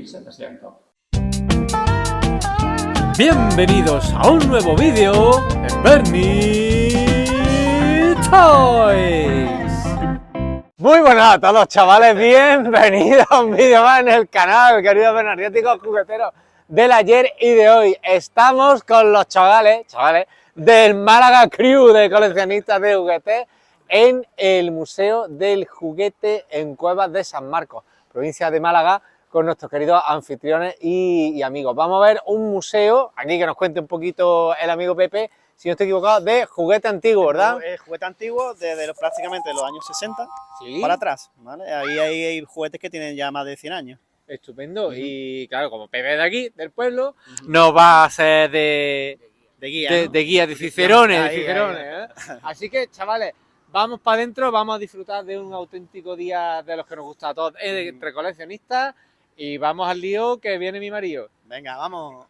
1700. Bienvenidos a un nuevo vídeo de Bernie Toys. Muy buenas a todos, chavales, bienvenidos a un vídeo más en el canal, queridos bernardiáticos jugueteros del ayer y de hoy. Estamos con los chavales del Málaga Crew de coleccionistas de juguetes en el Museo del Juguete en Cuevas de San Marcos, provincia de Málaga, con nuestros queridos anfitriones y amigos. Vamos a ver un museo, aquí que nos cuente un poquito el amigo Pepe, si no estoy equivocado, de juguete antiguo, ¿verdad? Juguete antiguo desde prácticamente los años 60 Sí. para atrás, ¿vale? Ahí hay juguetes que tienen ya más de 100 años. Estupendo. Y claro, como Pepe de aquí, del pueblo, nos va a ser de guía, de, ¿no? de guía, de cicerones, Ahí, ¿eh? Así que, chavales, vamos para adentro, vamos a disfrutar de un auténtico día de los que nos gusta a todos, entre coleccionistas, y vamos al lío que viene mi marido. Venga, vamos.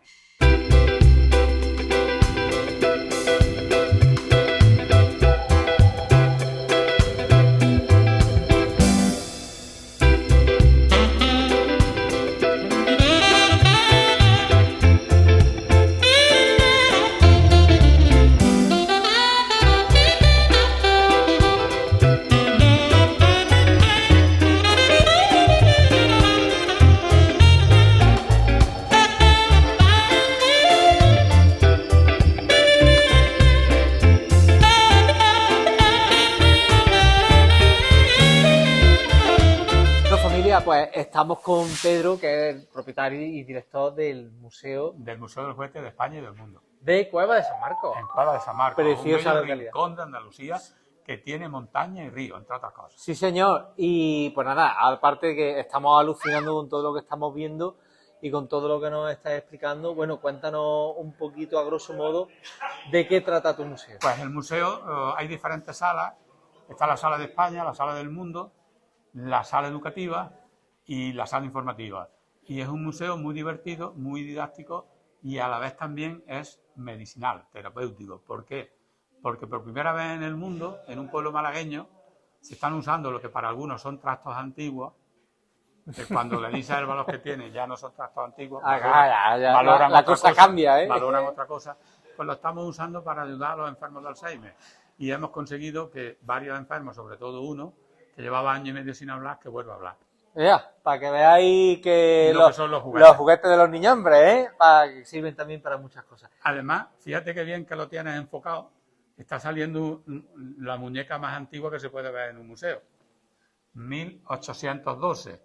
Pues estamos con Pedro, que es el propietario y director del Museo Del Museo del Juguete de España y del mundo. de Cueva de San Marcos. En Cueva de San Marcos, Preciosa un bello localidad. rincón de Andalucía que tiene montaña y río, entre otras cosas. Sí, señor. Y pues nada, aparte de que estamos alucinando con todo lo que estamos viendo y con todo lo que nos estás explicando, bueno, cuéntanos un poquito a grosso modo de qué trata tu museo. Pues el museo hay diferentes salas. Está la sala de España, la sala del mundo, la sala educativa y la sala informativa. Y es un museo muy divertido, muy didáctico y a la vez también es medicinal, terapéutico. ¿Por qué? Porque por primera vez en el mundo, en un pueblo malagueño, se están usando lo que para algunos son trastos antiguos, que cuando le dices a los que tienen ya no son trastos antiguos, valoran la otra cosa cambia, ¿eh? Valoran otra cosa, pues lo estamos usando para ayudar a los enfermos de Alzheimer. Y hemos conseguido que varios enfermos, sobre todo uno, que llevaba año y medio sin hablar, que vuelva a hablar. Ya, para que veáis que Lo que son los juguetes. de los niños hombres, ¿eh? Para que sirven también para muchas cosas. Además, fíjate qué bien que lo tienes enfocado. Está saliendo la muñeca más antigua que se puede ver en un museo. 1812.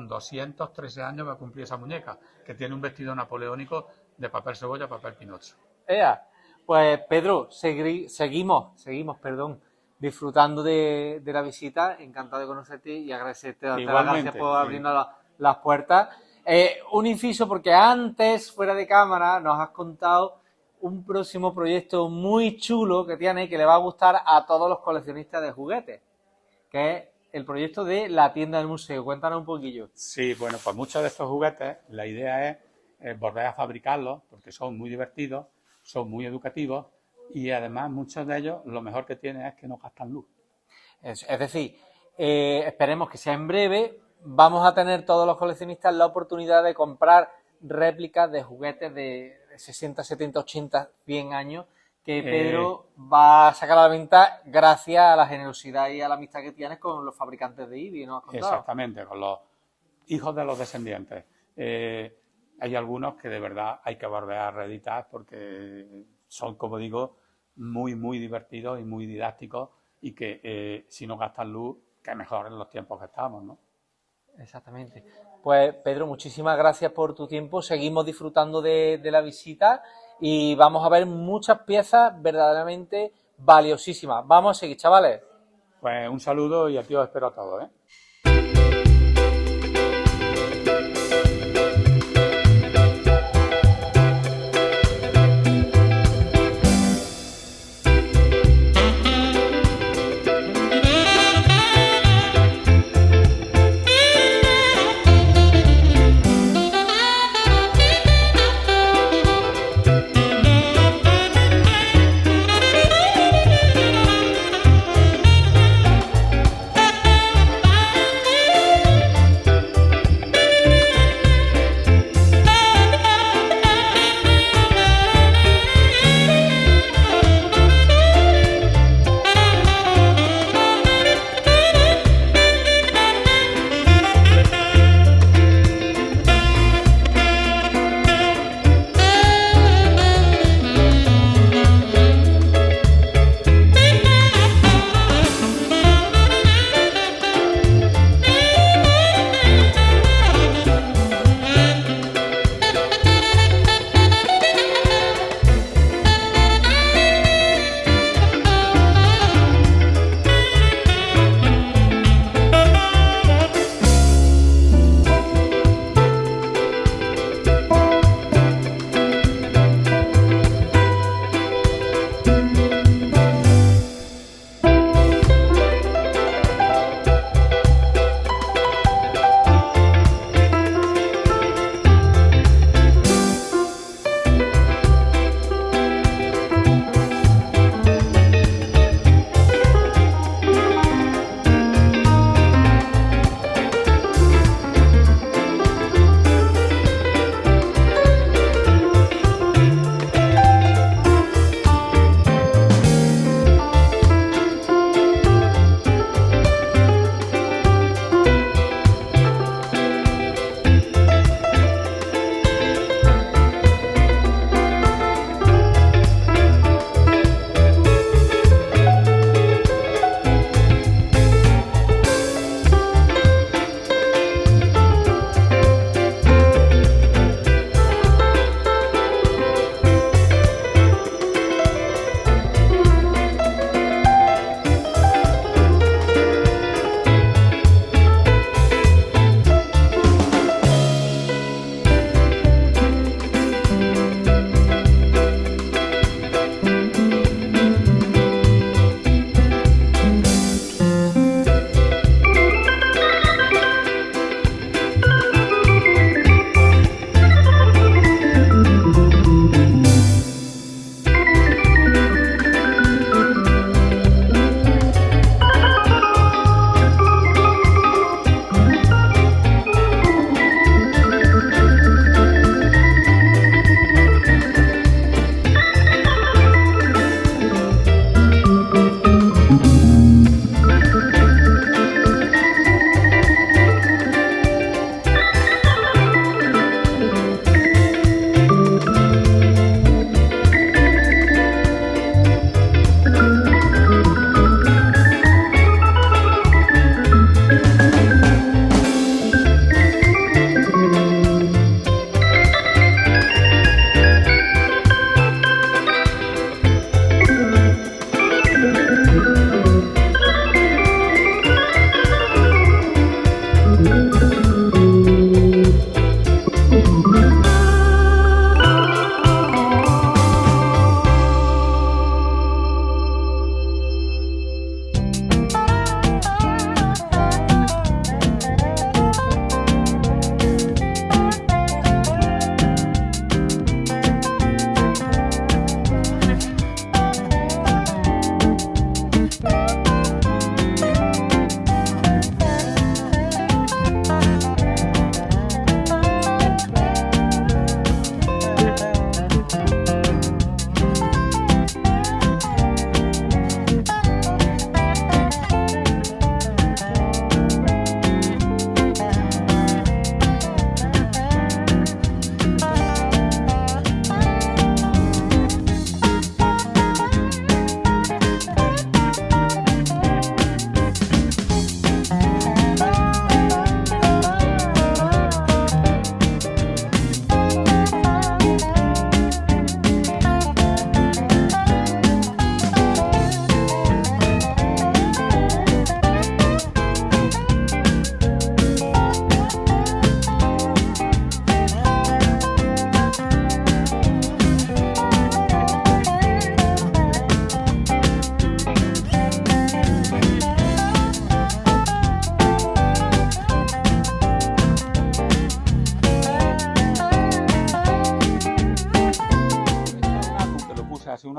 213 años va a cumplir esa muñeca, que tiene un vestido napoleónico de papel cebolla, papel pinocho. Pues Pedro, seguimos disfrutando de la visita. Encantado de conocerte y agradecerte, darte las gracias por abrirnos las puertas. Un inciso, porque antes, fuera de cámara, nos has contado un próximo proyecto muy chulo que tiene, que le va a gustar a todos los coleccionistas de juguetes, que es el proyecto de la tienda del museo. Cuéntanos un poquillo. Sí, bueno, pues muchos de estos juguetes, la idea es volver a fabricarlos, porque son muy divertidos, son muy educativos, y además muchos de ellos lo mejor que tienen es que no gastan luz. Es decir, esperemos que sea en breve. Vamos a tener todos los coleccionistas la oportunidad de comprar réplicas de juguetes de 60, 70, 80, 100 años que Pedro va a sacar a la venta gracias a la generosidad y a la amistad que tienes con los fabricantes de Eevee, ¿no has contado? Exactamente, con los hijos de los descendientes. Hay algunos que de verdad hay que volver a reeditar porque son, como digo, muy, muy divertidos y muy didácticos y que si no gastan luz, que mejor en los tiempos que estamos, ¿no? Exactamente. Pues Pedro, muchísimas gracias por tu tiempo. Seguimos disfrutando de la visita y vamos a ver muchas piezas verdaderamente valiosísimas. Vamos a seguir, chavales. Pues un saludo y a ti os espero a todos, ¿eh?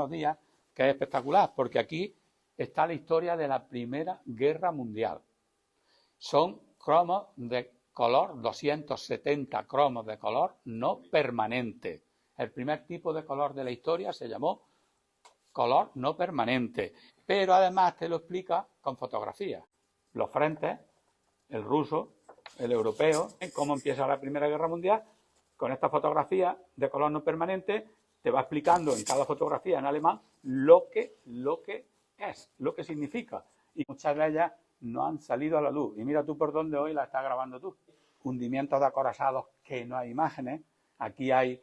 unos días, que es espectacular, porque aquí está la historia de la Primera Guerra Mundial. Son cromos de color, 270 cromos de color no permanente. El primer tipo de color de la historia se llamó color no permanente, pero además te lo explica con fotografías. Los frentes, el ruso, el europeo, cómo empieza la Primera Guerra Mundial, con esta fotografía de color no permanente, te va explicando en cada fotografía en alemán lo que es, lo que significa. Y muchas de ellas no han salido a la luz. Y mira tú por dónde hoy la estás grabando tú. Hundimientos de acorazados que no hay imágenes. Aquí hay,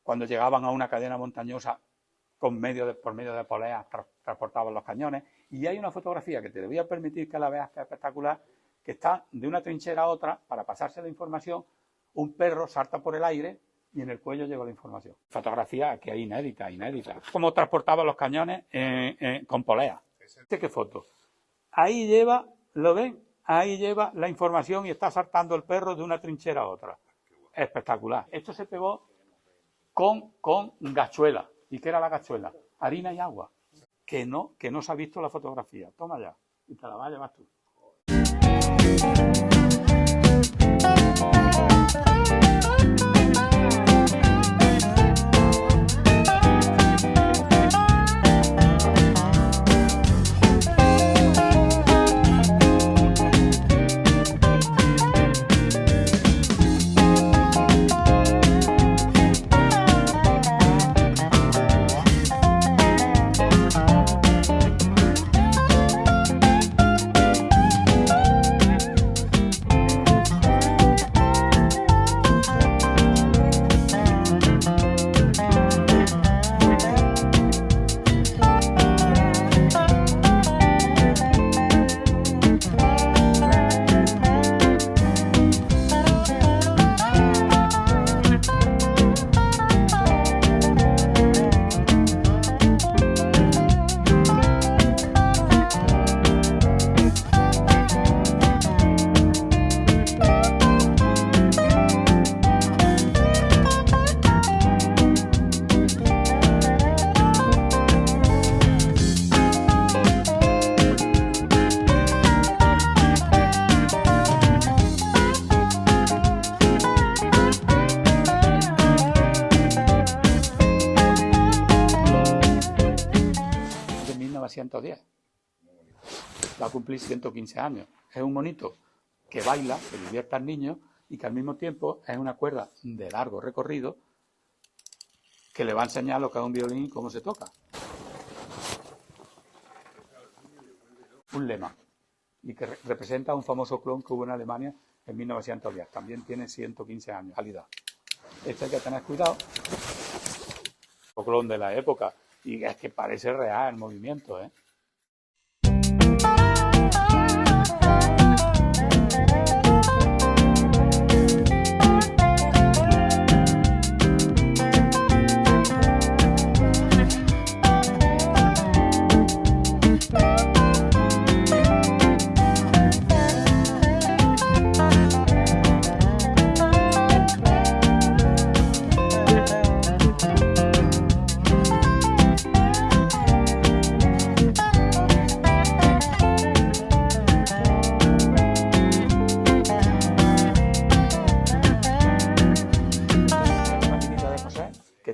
cuando llegaban a una cadena montañosa, por medio de poleas transportaban los cañones. Y hay una fotografía que te voy a permitir que la veas, que es espectacular, que está de una trinchera a otra, para pasarse la información, un perro salta por el aire y en el cuello lleva la información. Fotografía que hay inédita. Cómo transportaban los cañones con poleas. ¿Qué foto? Ahí lleva, ¿lo ven? Ahí lleva la información y está saltando el perro de una trinchera a otra. Espectacular. Esto se pegó con gachuela. ¿Y qué era la gachuela? Harina y agua. Que no se ha visto la fotografía. Toma ya. Y te la vas a llevar tú. Va a cumplir 115 años. Es un monito que baila, que divierte al niño y que al mismo tiempo es una cuerda de largo recorrido que le va a enseñar lo que es un violín y cómo se toca. Un lema, y que representa un famoso clon que hubo en Alemania en 1910. También tiene 115 años, calidad. Este hay que tener cuidado. Un clon de la época, y es que parece real el movimiento, ¿eh?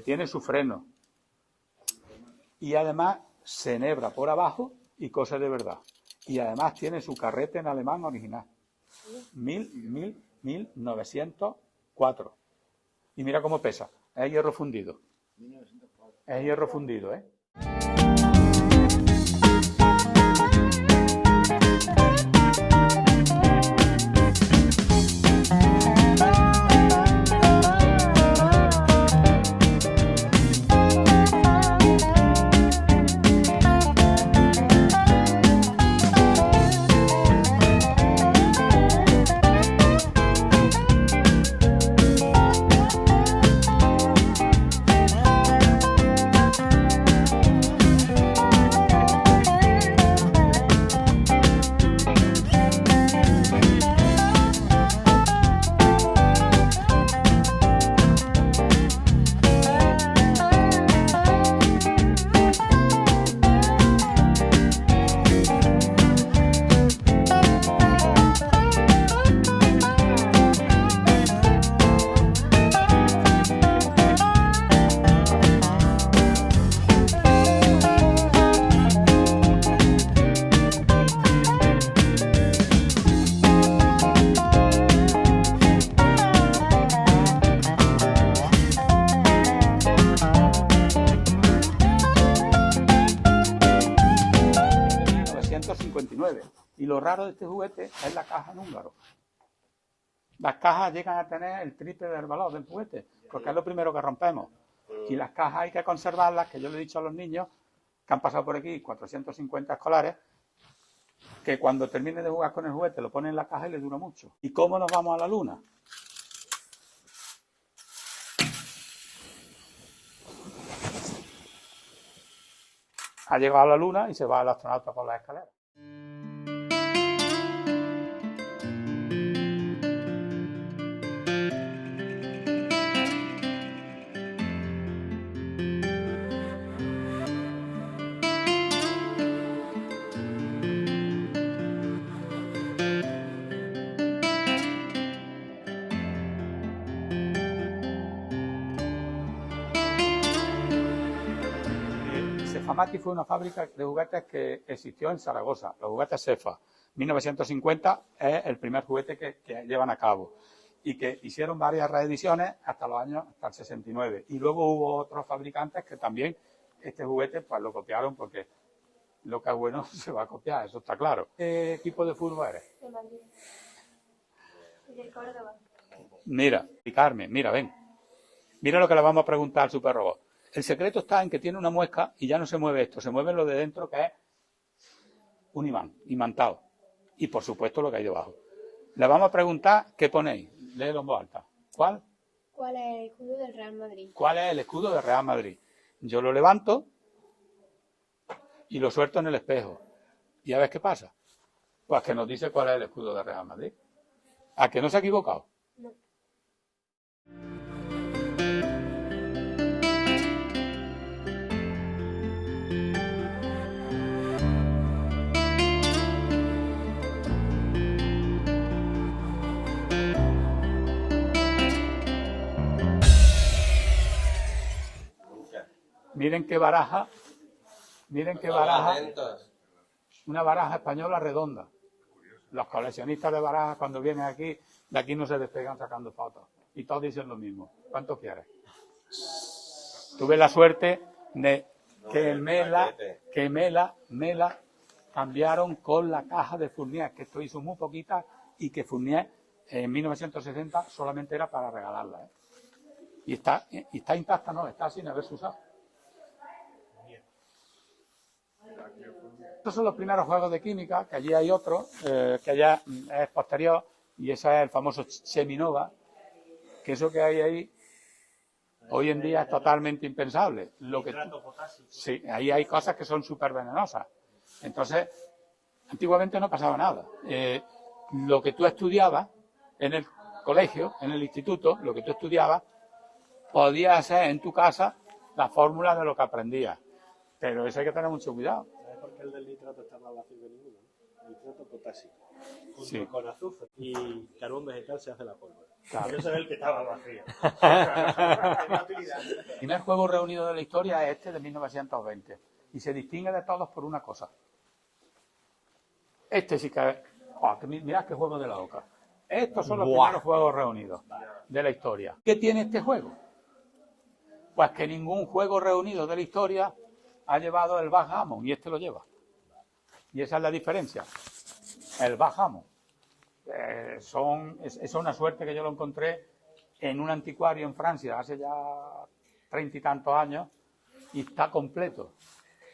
Tiene su freno y además se enhebra por abajo y cose de verdad, y además tiene su carrete en alemán original 1904, y mira cómo pesa, es hierro fundido, es hierro fundido, ¿eh? lo raro de este juguete es la caja en húngaro. Las cajas llegan a tener el triple del valor del juguete, porque es lo primero que rompemos. Y las cajas hay que conservarlas, que yo le he dicho a los niños que han pasado por aquí, 450 escolares, que cuando terminen de jugar con el juguete lo ponen en la caja y les dura mucho. ¿Y cómo nos vamos a la luna? Ha llegado a la luna y se va el astronauta por las escaleras. Sefamati fue una fábrica de juguetes que existió en Zaragoza, los juguetes Sefa. 1950 es el primer juguete que llevan a cabo y que hicieron varias reediciones hasta los años, hasta el 69. Y luego hubo otros fabricantes que también este juguete pues lo copiaron porque lo que es bueno se va a copiar, eso está claro. ¿Qué equipo de fútbol eres? De Madrid. De Córdoba. Mira, Carmen, mira, ven. Mira lo que le vamos a preguntar al superrobot. El secreto está en que tiene una muesca y ya no se mueve esto, se mueve lo de dentro que es un imán, imantado. Y por supuesto lo que hay debajo. Le vamos a preguntar qué ponéis. Léelo en voz alta. ¿Cuál? ¿Cuál es el escudo del Real Madrid? ¿Cuál es el escudo del Real Madrid? Yo lo levanto y lo suelto en el espejo. ¿Y a ver qué pasa? Pues que nos dice cuál es el escudo del Real Madrid. ¿A que no se ha equivocado? No. Miren qué baraja, una baraja española redonda. Los coleccionistas de barajas cuando vienen aquí, de aquí no se despegan sacando fotos. Y todos dicen lo mismo. ¿Cuánto quieres? Tuve la suerte de que Mela cambiaron con la caja de Fournier, que esto hizo muy poquita y que Fournier en 1960 solamente era para regalarla. Y está intacta, no, está sin haberse usado. Estos son los primeros juegos de química, que allí hay otro, que allá es posterior, y ese es el famoso Cheminova, que eso que hay ahí hoy en día es totalmente impensable. Sí, ahí hay cosas que son súper venenosas. Entonces, antiguamente no pasaba nada. Lo que tú estudiabas en el colegio, en el instituto, lo que tú estudiabas, podías hacer en tu casa la fórmula de lo que aprendías. Pero eso hay que tener mucho cuidado. ¿Sabes por qué el del nitrato está más vacío que ninguno? Nitrato potásico. Junto Sí. con azufre y carbón vegetal se hace la pólvora. Claro. Por eso es el que estaba vacío. El primer juego reunido de la historia es este de 1920 y se distingue de todos por una cosa. Este sí que es... mirad qué juego de la oca. Estos son los primeros juegos reunidos de la historia. ¿Qué tiene este juego? Pues que ningún juego reunido de la historia ha llevado el backgammon y este lo lleva. Y esa es la diferencia. El backgammon. Es una suerte que yo lo encontré en un anticuario en Francia hace ya 30 y tantos años y está completo.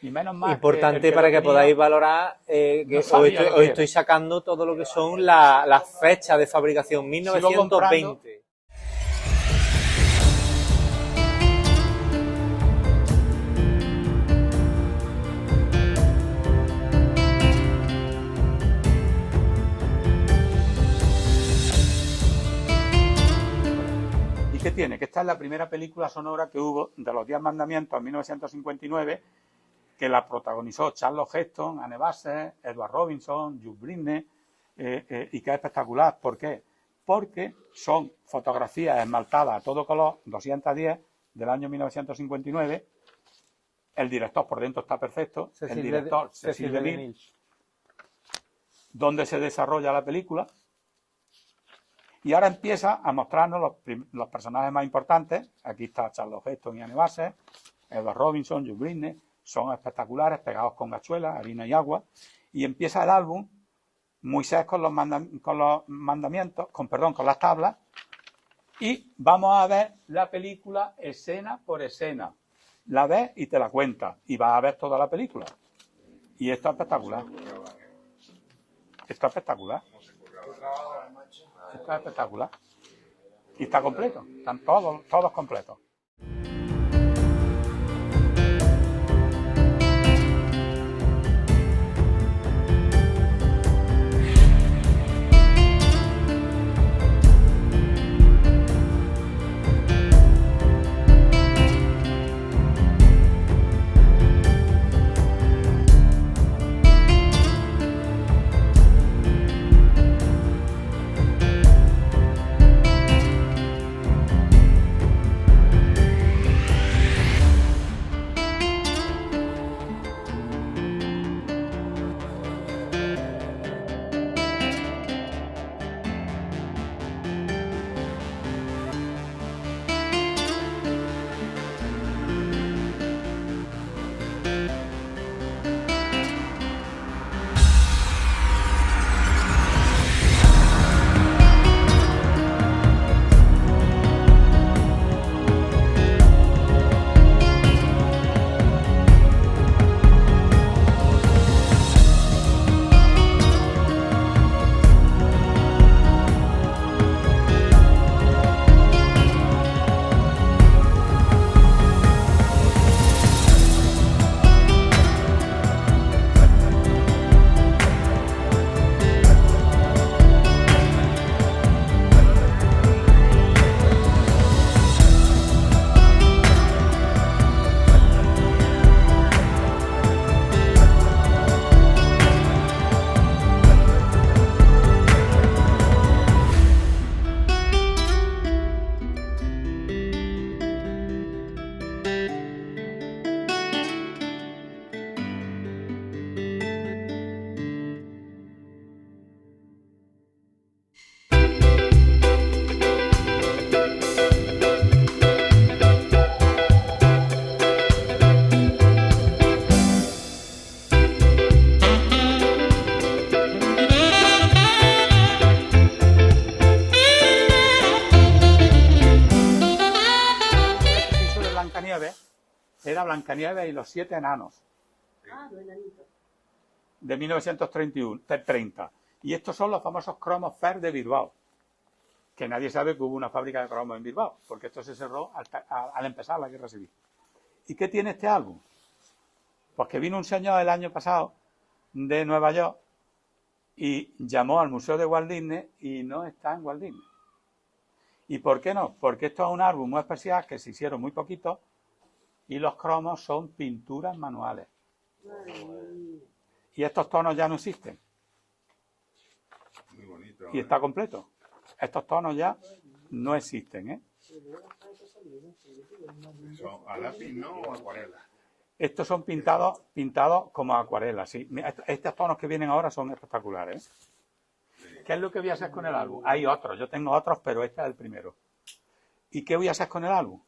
Y menos mal Importante para que podáis valorar que no hoy sabía lo que estoy sacando todo lo que son las fechas de fabricación, 1920. ¿Qué tiene? Que esta es la primera película sonora que hubo de los 10 mandamientos en 1959, que la protagonizó Charlton Heston, Anne Bassett, Edward Robinson, Jules Brinne, y que es espectacular. ¿Por qué? Porque son fotografías esmaltadas a todo color, 210, del año 1959. El director por dentro está perfecto, el director Cecil DeMille, donde se desarrolla la película. Y ahora empieza a mostrarnos los personajes más importantes. Aquí está Charlton Heston y Anne Bassett, Edward Robinson, Jules Brinne, son espectaculares, pegados con gachuelas, harina y agua. Y empieza el álbum Moisés con los mandamientos, con las tablas, y vamos a ver la película escena por escena. La ves y te la cuentas, y vas a ver toda la película. Y esto es espectacular. Esto es espectacular. Esto es espectacular. Y está completo, están todos completos. Era Blancanieves y los 7 enanos. De 1930. Y estos son los famosos cromos Fer de Bilbao. Que nadie sabe que hubo una fábrica de cromos en Bilbao, porque esto se cerró al empezar la Guerra Civil. ¿Y qué tiene este álbum? Pues que vino un señor el año pasado de Nueva York y llamó al Museo de Walt Disney y no está en Walt Disney. ¿Y por qué no? Porque esto es un álbum muy especial que se hicieron muy poquitos y los cromos son pinturas manuales. Y estos tonos ya no existen. Muy bonito. Y está completo. Estos tonos ya no existen, ¿eh? ¿Son a lápiz, no, o acuarela? Estos son pintados como acuarelas, sí. Estos tonos que vienen ahora son espectaculares, ¿eh? ¿Qué es lo que voy a hacer con el álbum? Hay otros, yo tengo otros, pero este es el primero. ¿Y qué voy a hacer con el álbum?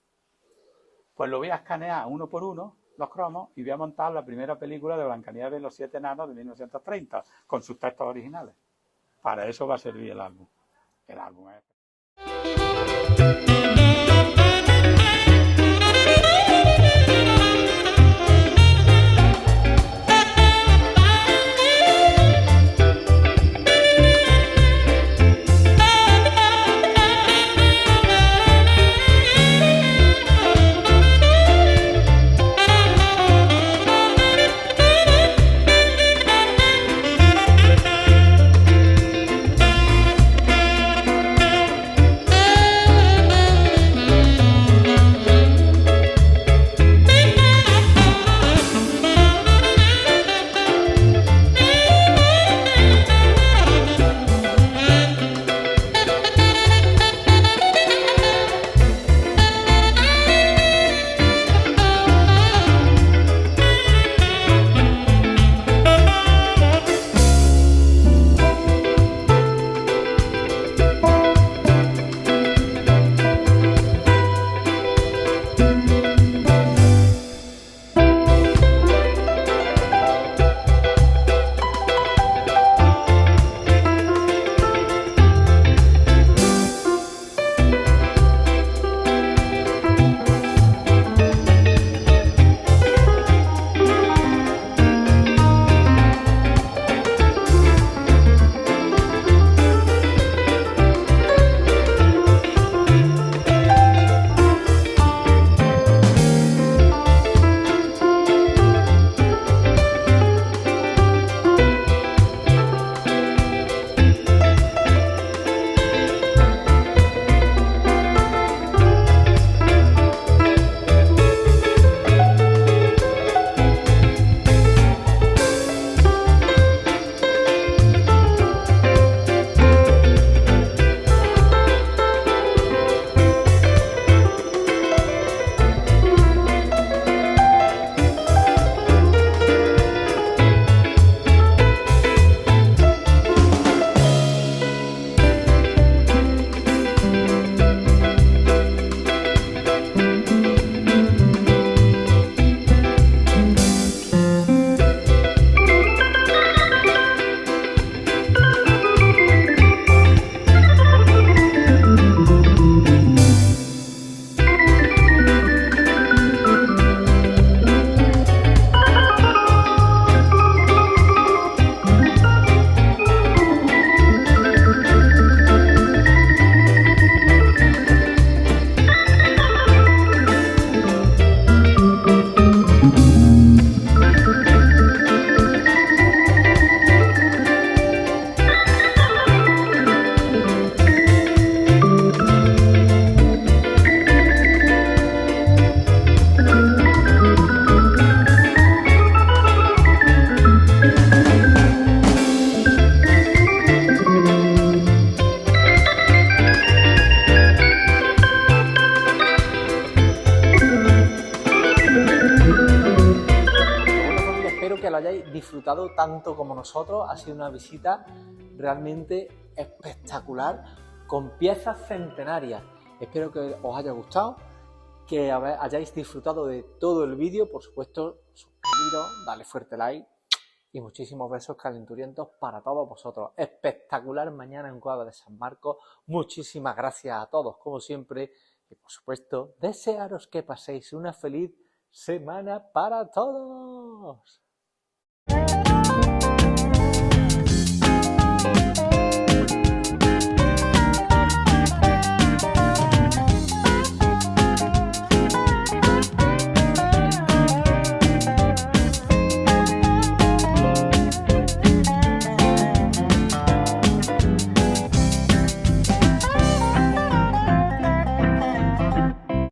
Pues lo voy a escanear uno por uno, los cromos, y voy a montar la primera película de Blancanieves y los 7 enanos de 1930, con sus textos originales. Para eso va a servir el álbum. El álbum es... lo hayáis disfrutado tanto como nosotros. Ha sido una visita realmente espectacular, con piezas centenarias. Espero que os haya gustado, que hayáis disfrutado de todo el vídeo. Por supuesto, suscribiros, dale fuerte like y muchísimos besos calenturientos para todos vosotros. Espectacular mañana en Cueva de San Marcos. Muchísimas gracias a todos, como siempre. Y por supuesto, desearos que paséis una feliz semana para todos.